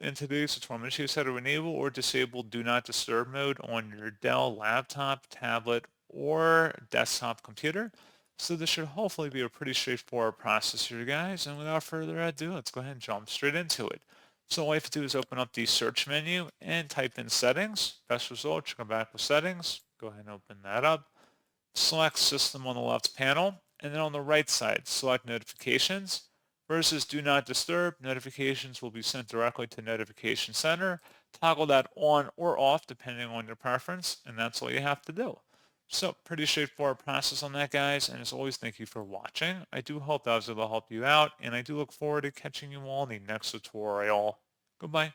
in today's tutorial, I'm going to show you how to enable or disable Do Not Disturb mode on your Dell laptop, tablet, or desktop computer. So this should hopefully be a pretty straightforward process here, guys. And without further ado, let's go ahead and jump straight into it. So all you have to do is open up the search menu and type in settings. Best result, you come back with settings. Go ahead and open that up. Select System on the left panel, and then on the right side, select Notifications. Versus Do Not Disturb, notifications will be sent directly to Notification Center. Toggle that on or off depending on your preference, and that's all you have to do. So pretty straightforward process on that, guys, and as always, thank you for watching. I do hope that was able to help you out, and I do look forward to catching you all in the next tutorial. Goodbye.